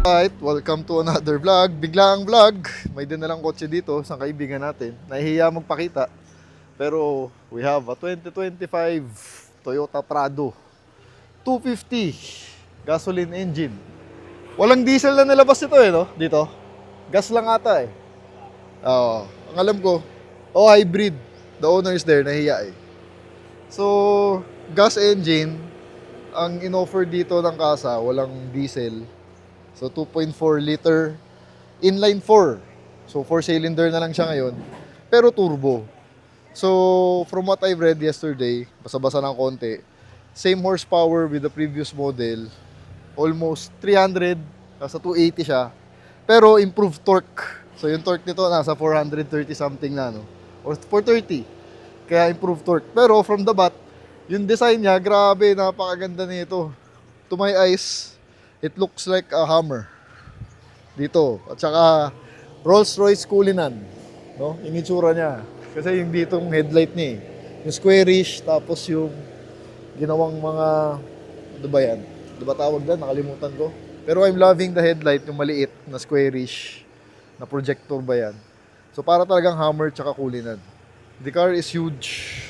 Alright, welcome to another vlog. Biglaang vlog. May dinalang kotse dito sa kaibigan natin. Nahihiya magpakita. Pero we have a 2025 Toyota Prado 250 gasoline engine. Walang diesel na nilabas ito no? Dito. Gas lang ata eh. Oo. Ang alam ko, hybrid. The owner is there, nahiya eh. So, gas engine, ang in-offer dito ng kasa, walang diesel. So 2.4 liter inline 4. So 4-cylinder na lang siya ngayon, pero turbo. So from what I've read yesterday, basa-basa ng konti, same horsepower with the previous model, almost 300, nasa 280 siya, pero improved torque. So yung torque nito nasa 430 something na no, or 430. Kaya improved torque. Pero from the bat, yung design niya, grabe, napakaganda nito. To my eyes, it looks like a Hummer dito. At saka Rolls-Royce Cullinan, no? Yung itsura niya. Kasi yung ditong headlight niya yung squarish, tapos yung ginawang mga, ano ba yan? Ano ba tawag doon? Nakalimutan ko. Pero I'm loving the headlight, yung maliit na squarish na projector ba yan. So para talagang Hummer tsaka Cullinan. The car is huge.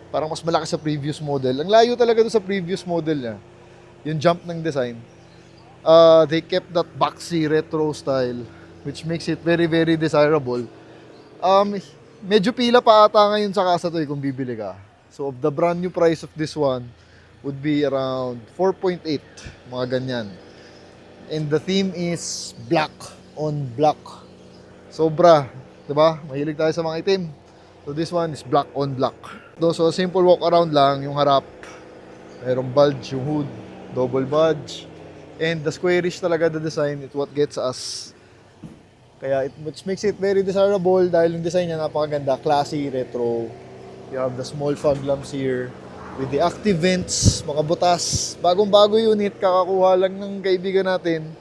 Parang mas malaki sa previous model. Ang layo talaga doon sa previous model niya. Yung jump ng design. They kept that boxy retro style, which makes it very very desirable. Medyo pila pa ata ngayon sa kasa to kung bibili ka. So the brand new price of this one would be around 4.8, mga ganyan. And the theme is black on black. Sobra, 'di ba? Mahilig tayo sa mga itim. So this one is black on black. So simple walk around lang, yung harap, mayroong bulge yung hood, double bulge. And the squarish talaga the design, it's what gets us. Kaya which makes it very desirable dahil yung design niya napakaganda, classy, retro. You have the small fog lamps here with the active vents, mga butas. Bagong-bago unit, kakakuha lang ng kaibigan natin.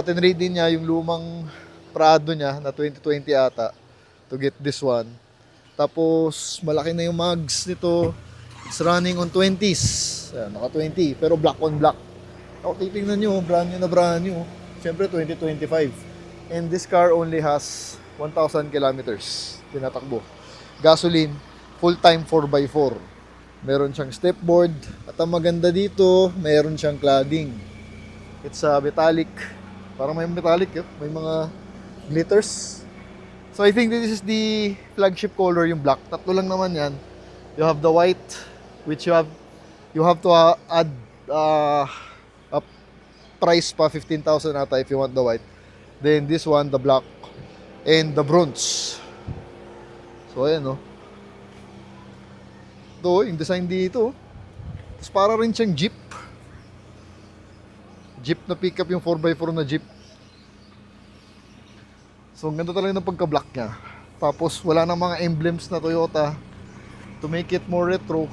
Tinrade din niya yung lumang Prado niya na 2020 ata to get this one. Tapos malaki na yung mags nito. It's running on 20s. Ayan, naka 20 pero black on black. Ako, titingnan nyo, brand new. Siyempre, 2025. And this car only has 1,000 kilometers tinatakbo. Gasoline, full-time 4x4. Meron siyang stepboard. At ang maganda dito, meron siyang cladding. It's metallic. Parang may metallic, may mga glitters. So I think this is the flagship color, yung black. Tatlo lang naman yan. You have the white, which you have to add a price pa 15,000 ata if you want the white. Then this one, the black and the bronze. So ayan no. Ito yung design dito. Tapos para rin siyang jeep. Jeep na pickup, yung 4x4 na jeep. So ang ganda talaga ng pagka-black niya. Tapos wala nang mga emblems na Toyota. To make it more retro,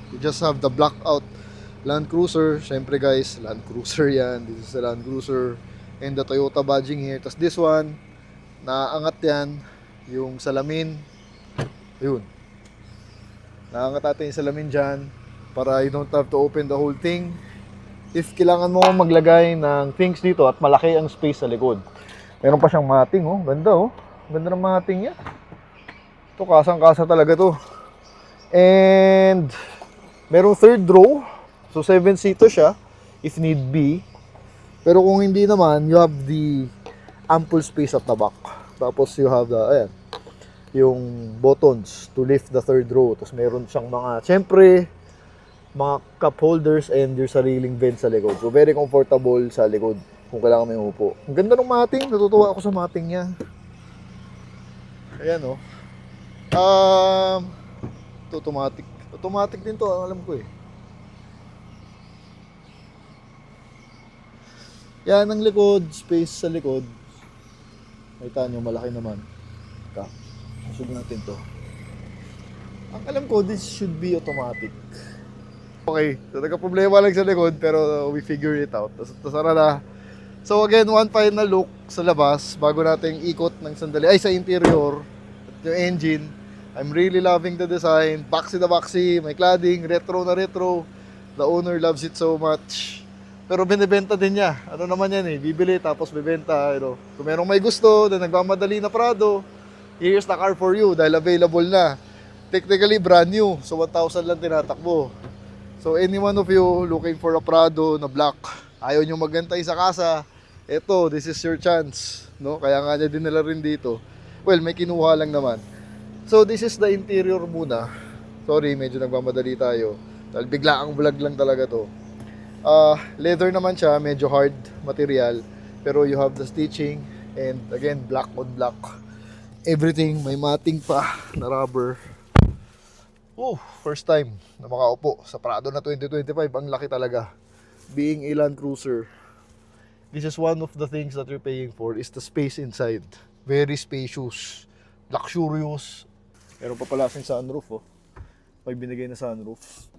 you just have the black out Land Cruiser. Syempre guys, Land Cruiser yan. This is the Land Cruiser. And the Toyota badging here. Tapos this one, naangat yan. Yung salamin. Ayun. Naangat natin yung salamin dyan. Para you don't have to open the whole thing. If kailangan mo maglagay ng things dito at malaki ang space sa likod. Meron pa siyang mating oh. Ganda oh. Ganda ng mating yan. Ito kasang-kasa talaga to. And merong third row. So 7-seater siya if need be. Pero kung hindi naman, you have the ample space at the back. Tapos you have the ayan, yung buttons to lift the third row. Tapos meron siyang mga, syempre, mga cup holders and your sariling vent sa likod. So very comfortable sa likod kung kailangan may upo. Ang ganda ng mating, natutuwa ako sa mating niya. Ayan oh. Ito automatic. Automatic din to, alam ko eh. Yan ang likod, space sa likod. Nakita nyo, malaki naman. Ika, susog natin to. Ang alam ko, this should be automatic. Okay, so nagka-problema lang sa likod, pero we figure it out. Tapos na. So again, one final look sa labas, bago natin ikot ng sandali. Ay, sa interior, at yung engine. I'm really loving the design. Boxy na boxy, may cladding, retro na retro. The owner loves it so much. Pero binibenta din niya. Ano naman yan eh, bibili tapos bibenta. Kung merong may gusto na nagmamadali na Prado, here's the car for you dahil available na. Technically brand new, so 1,000 lang tinatakbo. So any one of you looking for a Prado na black, ayaw nyo magantay sa kasa, eto, this is your chance, no? Kaya nga niya dinala rin dito. Well, may kinuha lang naman. So this is the interior muna. Sorry, medyo nagmamadali tayo. Dahil bigla ang vlog lang talaga to. Leather naman siya, medyo hard material. Pero you have the stitching and again, black on black. Everything, may matting pa na rubber. First time na makaupo sa Prado na 2025. Ang laki talaga. Being a Land Cruiser, this is one of the things that you're paying for is the space inside. Very spacious, luxurious. Meron pa pala kasing sunroof, oh. May binigay na sunroof.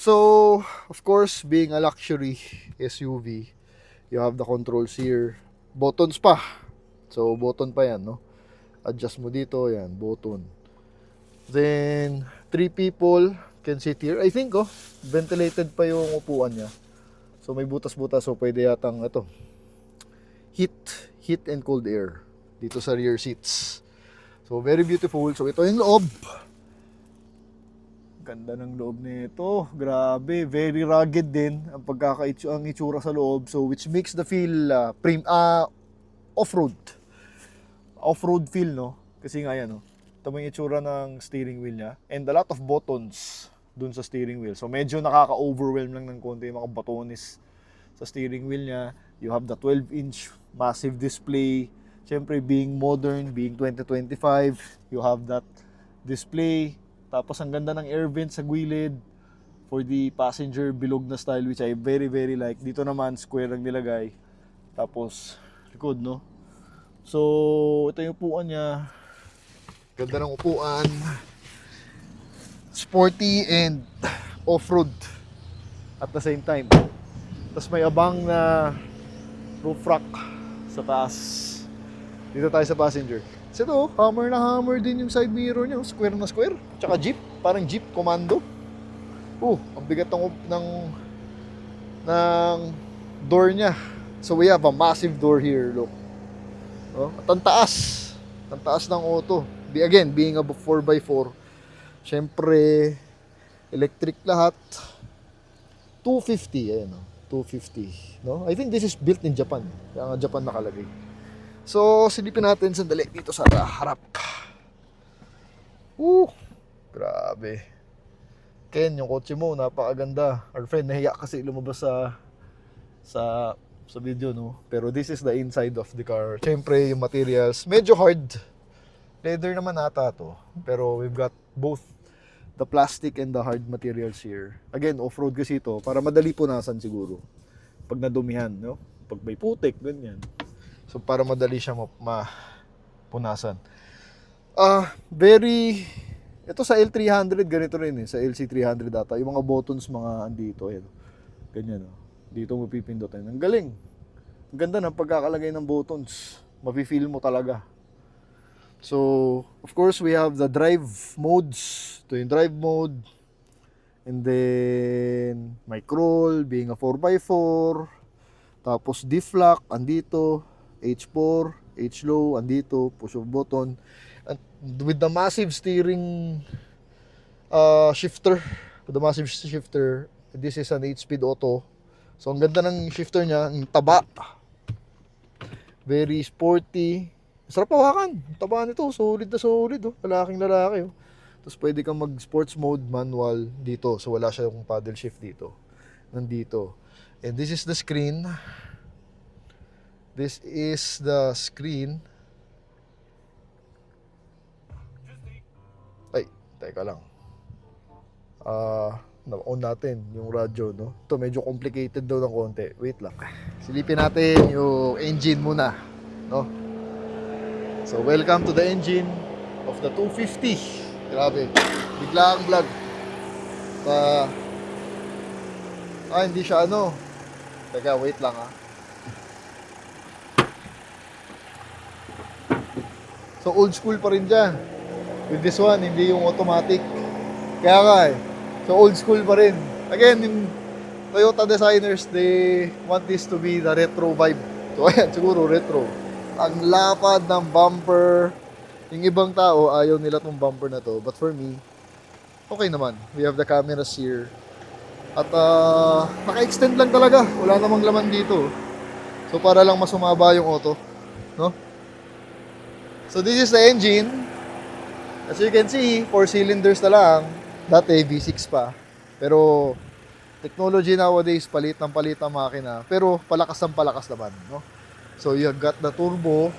So, of course, being a luxury SUV, you have the controls here. Buttons pa. So, button pa yan, no? Adjust mo dito, yan, button. Then, 3 people can sit here. I think, ventilated pa yung upuan niya. So, may butas-butas. So, pwede yatang, heat and cold air dito sa rear seats. So, very beautiful. So, ito yung loob. Ganda ng loob nito. Grabe, very rugged din ang itsura sa loob. So which makes the feel off-road. Off-road feel, no? Kasi nga yan, no? Ito yung itsura ng steering wheel niya. And a lot of buttons dun sa steering wheel. So medyo nakaka-overwhelm lang ng konti yung mga buttons sa steering wheel niya. You have the 12-inch massive display. Siyempre, being modern, being 2025, you have that display. Tapos ang ganda ng air vent sa gilid for the passenger bilog na style, which I very very like. Dito naman square ang nilagay. Tapos likod, no? So ito yung upuan niya. Ganda ng upuan. Sporty and off-road at the same time. Tapos may abang na roof rack sa taas. Dito tayo sa passenger. Kasi ito, hammer na hammer din yung side mirror niya. Square na square. Tsaka jeep. Parang jeep commando. Ang bigat ng door niya. So we have a massive door here. Look. At ang taas. Ang taas ng auto. Again, being a 4x4. Siyempre, electric lahat. 250. Ayan, 250. No? I think this is built in Japan. Kaya nga Japan nakalagay. So, silipin natin sandali dito sa harap. Grabe. Ken, yung kotse mo, napakaganda. Our friend, nahiya kasi lumabas sa video, no? Pero this is the inside of the car. Siyempre, yung materials, medyo hard. Leather naman ata to. Pero we've got both the plastic and the hard materials here. Again, off-road kasi ito, para madali punasan siguro. Pag nadumihan, no? Pag may putik, ganyan. So, para madali siya mapunasan. Ito sa L300, ganito rin eh. Sa LC300 data. Yung mga buttons, mga andito. Ayan. Ganyan. Dito mo pipindutin. Ang galing. Ang ganda ng pagkakalagay ng buttons. Mafe-feel mo talaga. So, of course, we have the drive modes. Ito yung drive mode. And then, may crawl, being a 4x4. Tapos, diff-lock, andito. H4, H-low, andito, push of button. And with the massive steering shifter, this is an 8-speed auto. So, ang ganda ng shifter niya, ang taba. Very sporty. Sarap hawakan. Ang taba nito, solid na solid. Lalaking lalaki. Tapos, pwede kang mag-sports mode manual dito. So, wala siya yung paddle shift dito. Nandito. And this is the screen. This is the screen. Ay, teka lang. Na-on natin yung radyo, no? Ito medyo complicated daw ng konti. Wait lang. Silipin natin yung engine muna, no? So, welcome to the engine of the 250. Grabe. Bigla ang vlog. Hindi siya ano. Teka, wait lang So old school pa rin dyan. With this one, hindi yung automatic. Kaya nga So old school pa rin. Again, yung Toyota designers, they want this to be the retro vibe. So ayan, siguro retro. Ang lapad ng bumper. Yung ibang tao, ayaw nila tong bumper na to. But for me, okay naman. We have the cameras here. At naka-extend lang talaga. Wala namang laman dito. So para lang mas humaba yung auto. No? So this is the engine. As you can see, 4 cylinders na lang. Dati V6 pa. Pero technology nowadays, palit ng makina. Pero palakas ng palakas naman. No? So you got the turbo.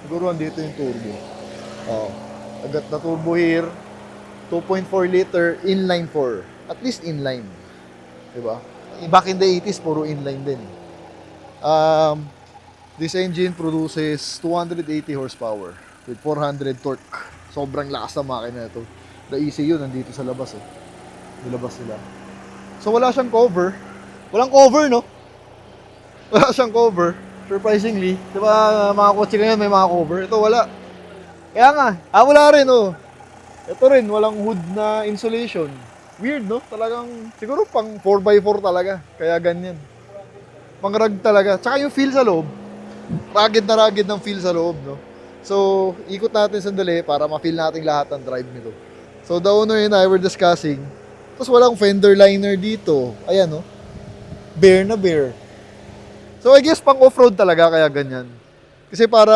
Siguro andito yung turbo. Oh, I got the turbo here. 2.4 liter inline 4. At least inline. Diba? Back in the 80s, puro inline din. This engine produces 280 horsepower with 400 torque. Sobrang lakas ng makina ito. The ECU nandito sa labas eh. Nilabas nila. So wala siyang cover. Walang cover, no? Wala siyang cover. Surprisingly. Diba mga kotse ngayon may mga cover? Ito wala. Kaya nga. Wala rin, oh. Ito rin, walang hood na insulation. Weird, no? Talagang, siguro pang 4x4 talaga. Kaya ganyan. Pang rag talaga. Tsaka yung feel sa loob. Rugged na rugged ng feel sa loob, no? So, ikot natin sandali para ma-feel natin lahat ng drive nito. So, the owner and I were discussing. Tapos walang fender liner dito. Ayan, no? Bare na bare. So, I guess pang off-road talaga kaya ganyan. Kasi para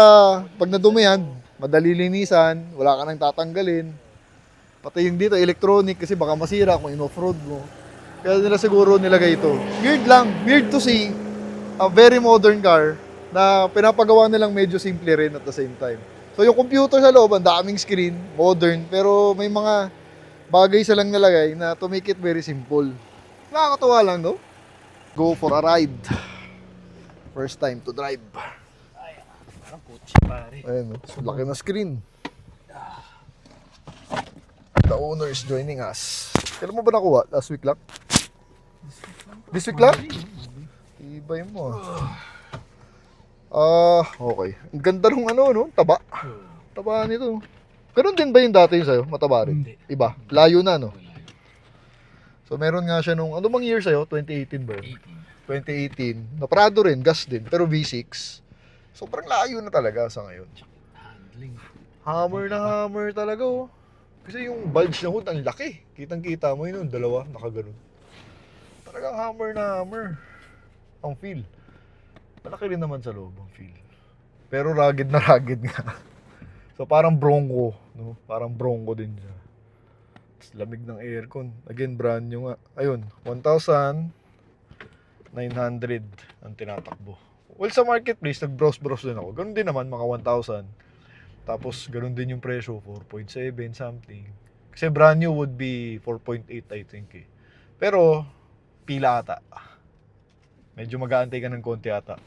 pag nadumihan, madali linisan, wala ka nang tatanggalin. Pati yung dito, electronic, kasi baka masira kung in-off-road mo. Kaya nila siguro nilagay ito. Weird lang. Weird to see a very modern car na pinapagawa nilang medyo simple rin at the same time. So yung computer sa loob, ang daming screen, modern, pero may mga bagay silang nilagay na to make it very simple. Nakakatuwa lang, no? Go for a ride. First time to drive. Ay, parang kotse pare. Ayun, no? Laki na screen. The owner is joining us. Kailan mo ba nakuha? Last week lang? This week lang? Ibay mo. Okay. Ang ganda nung no? Taba. Taba nito. Ganun din ba yung dati yung sa'yo? Mataba rin? Hindi. Iba? Layo na, no? So, meron nga siya nung, ano bang year sa'yo? 2018 ba? 2018. Na Prado rin, gas din, pero V6. Sobrang layo na talaga sa ngayon. Handling. Hammer na hammer talaga, oh. Kasi yung bulge na hood, ang laki. Kitang-kita mo yun, dalawa, nakaganon. Talagang hammer na hammer. Ang feel. Malaki rin naman sa loob ang feel. Pero rugged na rugged nga. So parang Bronco, no? Parang Bronco din siya. Tapos lamig ng aircon. Again, brand new nga. Ayun, 1,900 ang tinatakbo. Well, sa marketplace, nag-browse din ako. Ganun din naman, mga 1,000. Tapos, ganun din yung presyo, 4.7 something. Kasi brand new would be 4.8 I think eh. Pero, pila ata. Medyo mag-aantay ka ng konti ata.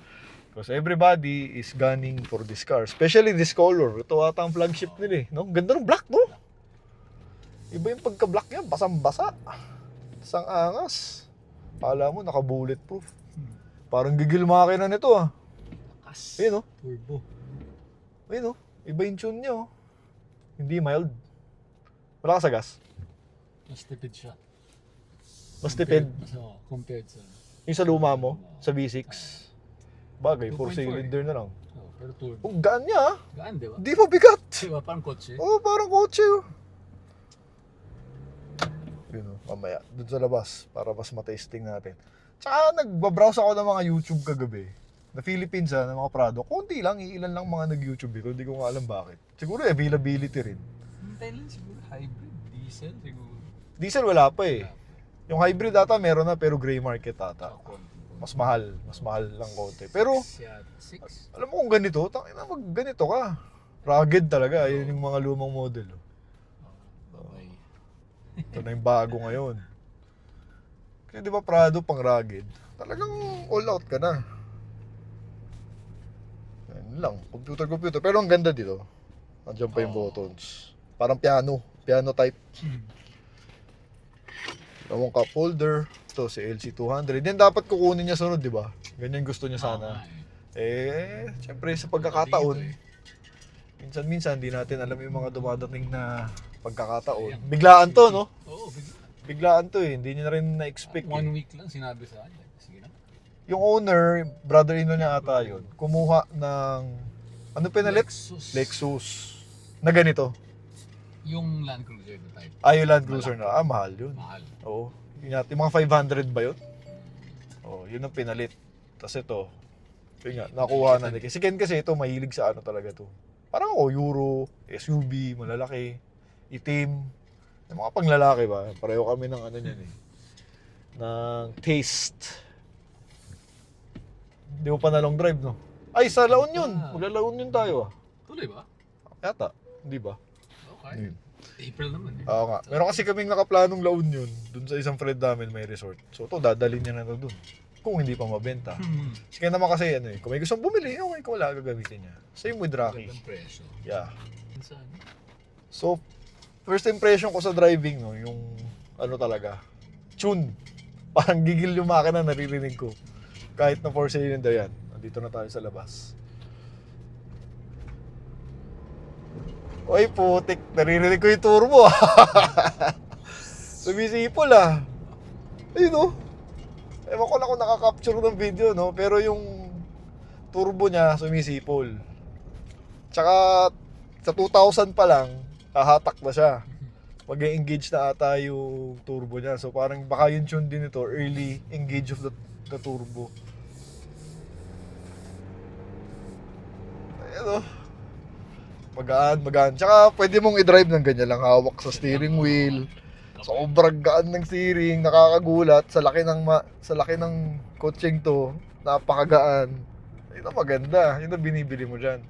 Because everybody is gunning for this car. Especially this color. Ito ata ang flagship nila eh. No? Ganda ng black, no? Iba yung pagka-black niya, basang-basa. Sang angas. Kala mo, naka-bulletproof. Parang gigil makina nito ah. Lakas. Ayun, no? Turbo. Ayun, no? Iba yung tune niya, oh. Hindi mild. Wala ka sa gas. Mas tipid siya. Mas tipid. Compared sa... Yung sa luma mo, sa V6. Bagay, 4 2.4 cylinder na lang. pero turbo. Oh, gaan niya, ah. Gaan, di ba? Di ba bigat? Diba, parang kotse. Oh, parang kotse, oh. Yun, oh, mamaya. Doon sa labas, para mas matesting natin. Tsaka, nagbabrowse ako ng mga YouTube kagabi. Na Philippines, ng mga product. Kunti lang, iilan lang mga nag-YouTube dito. Hindi ko nga alam bakit. Siguro, availability rin. Hintay lang siguro. Hybrid, diesel siguro. Diesel, wala pa eh. Yung hybrid ata, meron na, pero gray market ata. Mas mahal lang konti. Pero, 6. alam mo kung ganito, tangina ganito ka. Rugged talaga, yun yung mga lumang model. Okay. Ito na yung bago ngayon. Kasi di ba Prado pang rugged? Talagang all out ka na. Yan lang, computer. Pero ang ganda dito. Nandiyan pa yung buttons. Parang piano type. Nawang cup holder. Ito si LC200. Yan dapat kukunin niya sunod, di ba? Ganyan gusto niya sana. Siyempre sa pagkakataon, minsan-minsan di natin alam yung mga dumadating na pagkakataon. Biglaan to, no? Oo, bigla. Biglaan to eh, hindi niya na rin na-expect. 1 week lang sinabi sa akin. Sige na. Yung owner, brother-in-law niya ata yun, kumuha ng, ano pinalit? Lexus. Na ganito. Yung Land Cruiser na type. Yung Land Cruiser na. Mahal yun. Mahal. Oo. Yung mga 500 ba yun? Oo, yun ang pinalit. Tapos ito, yun nga, nakuha na. Si Ken kasi ito, mahilig sa ano talaga to. Parang Euro, SUV, malalaki, itim. Yung mga panglalaki ba? Pareho kami ng ano niyan eh. Ng taste. Hindi mo pa na long drive, no? Ay, sa La Union. Magla-La Union tayo ah. Tuloy ba? Yata, hindi ba? Okay. April naman eh. Oo nga. Meron kasi kaming nakaplanong La Union. Dun sa isang friend namin may resort. So ito, dadalhin niya na ito dun. Kung hindi pa mabenta. Kasi kaya naman kasi ano eh, kung may gustong bumili, okay, kung wala, gagamitin niya. Same with Rocky. Magandang presyo. Yeah. Saan? So, first impression ko sa driving, no, yung ano talaga, tune. Parang gigil yung makina, naririnig ko. Kahit na 4-cylinder yan. Nandito na tayo sa labas. Oy, putik. Naririnig ko yung turbo. Sumisipol ah. Ayun oh. Ewan ko lang kung nakaka-capture ng video, no? Pero yung turbo niya sumisipol. Tsaka sa 2000 pa lang, hahatak na siya. Mag-engage na ata yung turbo niya. So parang baka yung tune din ito, early engage of the turbo. Ayan oh. Magaan. Tsaka pwede mong i-drive ng ganyan lang, hawak sa steering wheel. Sobrang gaan ng steering, nakakagulat sa laki ng kotseng to, napakagaan. Ito maganda, yun ang binibili mo diyan.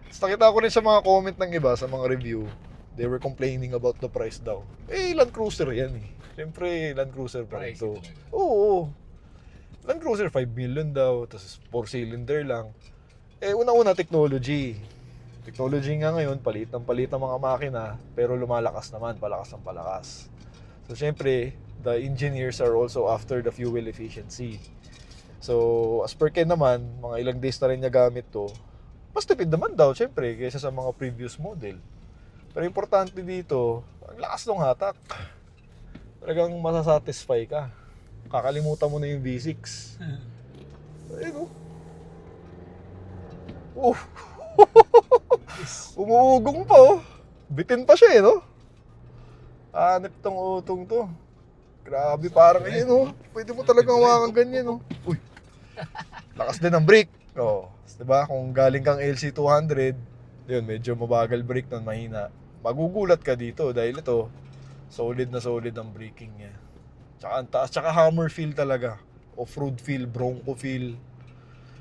Tapos nakita ko rin sa mga comment ng iba sa mga review, they were complaining about the price daw. Land Cruiser yan eh. Siyempre, Land Cruiser pa rin to. Oo. Land Cruiser 5 million daw, tapos 4-cylinder lang. Una-una technology. Technology nga ngayon, palit ng mga makina, pero lumalakas naman, palakas ng palakas. So, syempre, the engineers are also after the fuel efficiency. So, as per Ken naman, mga ilang days na rin niya gamit to, mas tipid naman daw, syempre, kaysa sa mga previous model. Pero importante dito, ang lakas ng hatak. Talagang masasatisfy ka. Kakalimutan mo na yung V6. Ayun, oh. Umuugong pa oh. Bitin pa siya eh, no? Hanip tong utong to. Grabe, parang yun oh. Pwede mo talagang hawakan ganyan oh. Uy. Lakas din ng brake. Oh, 'di ba? Kung galing kang LC200, yun, medyo mabagal brake nun, mahina. Magugulat ka dito dahil ito solid na solid ang braking niya. Tsaka ang taas, tsaka hammer feel talaga. Off-road feel, bronco feel.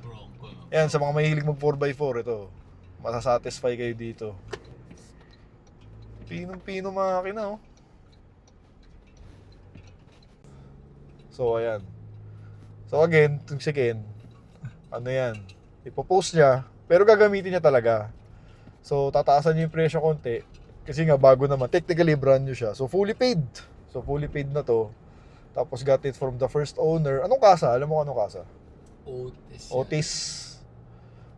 Bronco. Yan, sa mga mahilig mag 4x4, ito. Masasatisfy kayo dito. Pinong-pino makina, oh. So, ayan. So, again, itong si Ken, ano yan, ipopost niya, pero gagamitin niya talaga. So, tataasan niya yung presyo konti, kasi nga, bago naman. Technically, brand new siya. So, fully paid. So, fully paid na to. Tapos, got it from the first owner. Anong kasa? Alam mo kung anong kasa? Otis. Otis.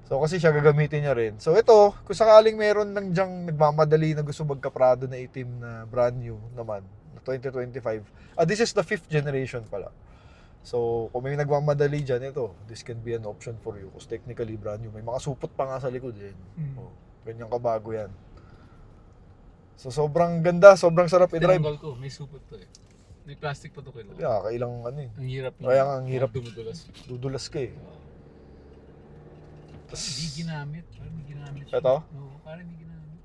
So kasi siya gagamitin niya rin. So ito, kung sakaling meron lang diyang nagmamadali na gusto magka-Prado na itim na brand new naman, na 2025. This is the 5th generation pala. So kung may nagmamadali dyan, ito, this can be an option for you. Because technically brand new. May mga supot pa nga sa likod eh. Oh, ganyan kabago yan. So sobrang ganda, sobrang sarap i-drive. Tinanggal ko, may supot to eh. May plastic pa to kayo. Yeah, kailang ano eh. Ang hirap lang. Kaya nga ang hirap. Dumudulas. Dudulas ka eh. Hindi ginamit. Parang hindi ginamit. Ito? Oo, parang hindi ginamit.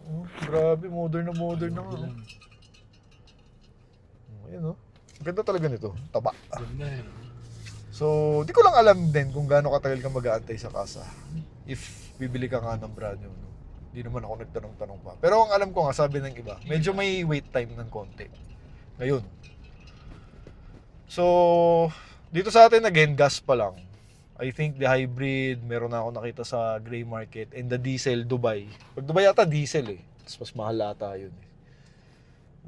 Oh, grabe, modern na nga. Ayan oh. Ganda talaga nito. Taba. Ganda yun. So, di ko lang alam din kung gaano katagal ka mag-aantay sa kasa. If bibili ka nga ng brand new. No? Di naman ako nagtanong-tanong pa. Pero ang alam ko nga, sabi ng iba, medyo may wait time ng konti. Ngayon. So, dito sa atin again, gas pa lang. I think the hybrid, meron na ako nakita sa gray market. And the diesel, Dubai. Pag Dubai yata, diesel eh. Tapos mas mahal ata yun eh.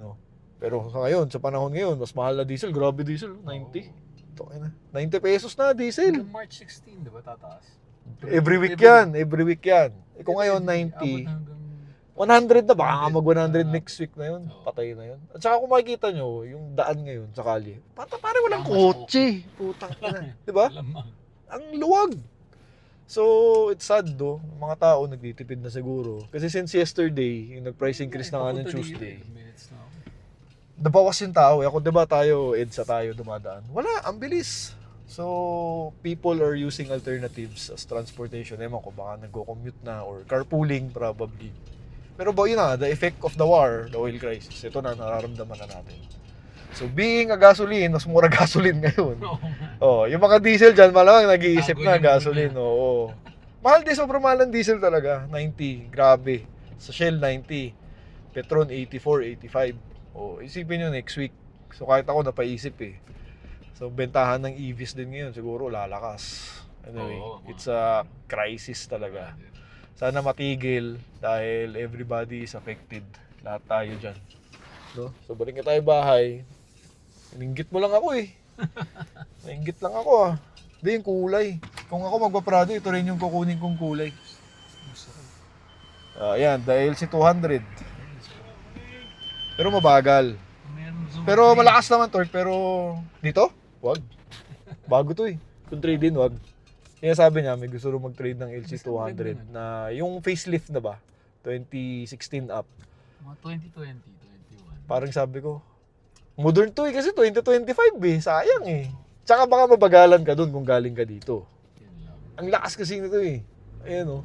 No? Pero ngayon, sa panahon ngayon, mas mahal na diesel. Grabe diesel, 90. Ito, 90 pesos na diesel. Hanggang March 16, di ba tataas? Every week yan. Kung ngayon, 90. Abot hanggang 100 na, baka nga mag 100 next week na yun. Patay na yun. At saka kung makikita nyo, yung daan ngayon sa kalye, parang walang kotse. Putang ina. Diba? Lamang. Ang luwag. So, it's sad do. Mga tao nagtitipid na siguro. Kasi since yesterday, yung nag-price increase na nga ng Tuesday, Minutes na ako. nabawas yung tao. Ako, diba tayo, EDSA tayo dumadaan. Wala, ang bilis. So, people are using alternatives as transportation. Ewan ko, baka nagko-commute na or carpooling probably. Pero yun na, the effect of the war, the oil crisis, ito na, nararamdaman na natin. So, being a gasoline, mas mura gasoline ngayon. Oo nga. Oh, yung mga diesel dyan, malamang nag-iisip Tago na yung gasoline. muna. Oo. Mahal din, sobrang mahal ng diesel talaga. 90, grabe. Sa Shell, 90. Petron, 84, 85. Oh, isipin nyo next week. So, kahit ako napaisip eh. So, bentahan ng EVs din ngayon, siguro lalakas. Anyway, Oo, it's a crisis talaga. Sana matigil dahil everybody is affected. Lahat tayo dyan. No? So, balik na tayo bahay. Nainggit mo lang ako eh. Nainggit lang ako ah. Hindi, yung kulay. Kung ako magpaprado, ito rin yung kukunin kong kulay. Ayan, the LC200. Pero mabagal. Pero malakas naman torque, pero dito? Wag. Bago to eh. Kung trade in, wag. Kaya sabi niya, may gusto rin mag-trade ng LC200 na yung facelift na ba? 2016 up. Mga 2020, 21. Parang sabi ko, modern to eh kasi 2025 eh. Sayang eh. Tsaka baka mabagalan ka dun kung galing ka dito. Yan lang. Ang lakas kasi nito eh. Ayan oh.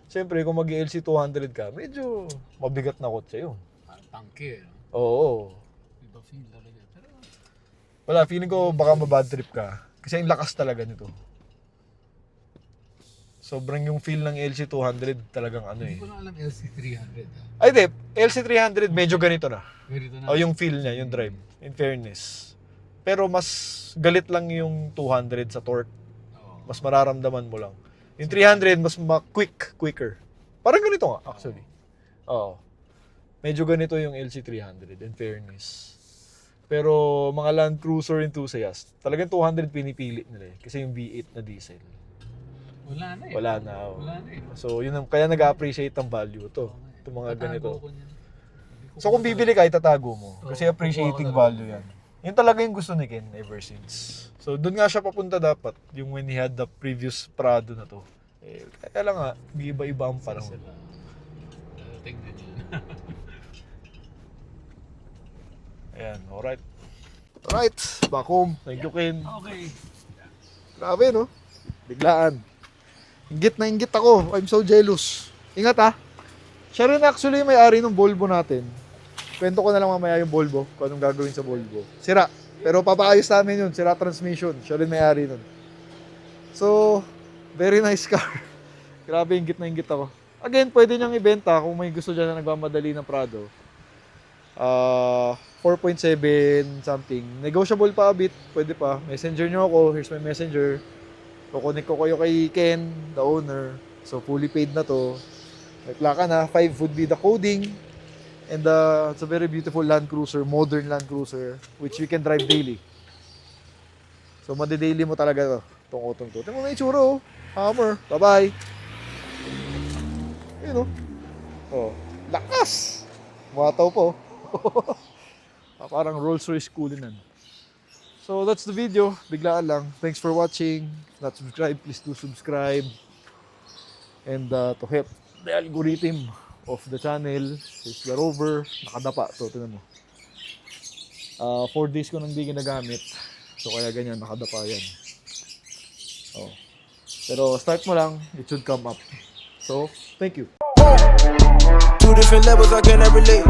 Siyempre kung mag-LC200 ka, medyo mabigat na kotse yun. Parang tangke, no? Oo. Iba feel talaga. Pero, Wala, feeling ko baka mabad trip ka. Kasi ang lakas talaga nito. Sobrang yung feel ng LC200 talagang ano eh. hindi ko lang alam LC300. Ay di, LC300 medyo ganito na. Ganito na. O yung feel niya, yung drive. In fairness. Pero mas galit lang yung 200 sa torque. Oo. Mas mararamdaman mo lang. Yung 300 mas quicker. Parang ganito nga actually. Oo. Medyo ganito yung LC300 in fairness. Pero mga Land Cruiser enthusiast, talagang 200 pinipili nila eh. Kasi yung V8 na diesel. Wala na eh. Wala na. Oh. Wala na eh. So, yun ang, kaya nag-appreciate ang value to. Oo nga eh. Itong mga Tatago ganito. ko niyan. Hindi ko So, kung bibili ka, itatago mo. Kasi Oo, appreciating kukuha ko value yan. Yun talaga yung gusto ni Ken ever since. So, doon nga siya papunta dapat. Yung when he had the previous Prado na to. Eh, kaya lang nga, iba-iba ang panahon. Sila. Tingnan yun. Ayan, alright. Alright, back home. Thank you, Ken. Okay. Grabe, no? Biglaan. Inggit na inggit ako. I'm so jealous. Ingat ha. Siya rin actually may-ari ng Volvo natin. Kwento ko na lang mamaya yung Volvo, kung anong gagawin sa Volvo. Sira. Pero papaayos namin yun. Sira transmission. Siya rin may-ari nun. So, very nice car. Grabe, inggit na inggit ako. Again, pwede niyang ibenta kung may gusto dyan na nagmamadali ng Prado. 4.7 something. Negotiable pa a bit. Pwede pa. Messenger nyo ako. Here's my messenger. Kukunik ko kayo kay Ken, the owner. So, fully paid na to. May plaka na. 5 would be the coding. And it's a very beautiful Land Cruiser, modern Land Cruiser, which we can drive daily. So, madi-daily mo talaga to. Itong auto to. Tingnan mo na itsura oh. Hammer. Bye-bye. Ayun oh. Oh. Lakas! Mataw po. Parang Rolls Royce Cullinan. So that's the video. Biglaan lang. Thanks for watching. If not subscribed, please do subscribe. And to help the algorithm of the channel, is the rover. Nakadapa to. Tingnan mo. 4 days ko nang di ginagamit. So kaya ganyan, nakadapa yan. Oh. Pero start mo lang, it should come up. So, thank you. 2 different levels I cannot relate.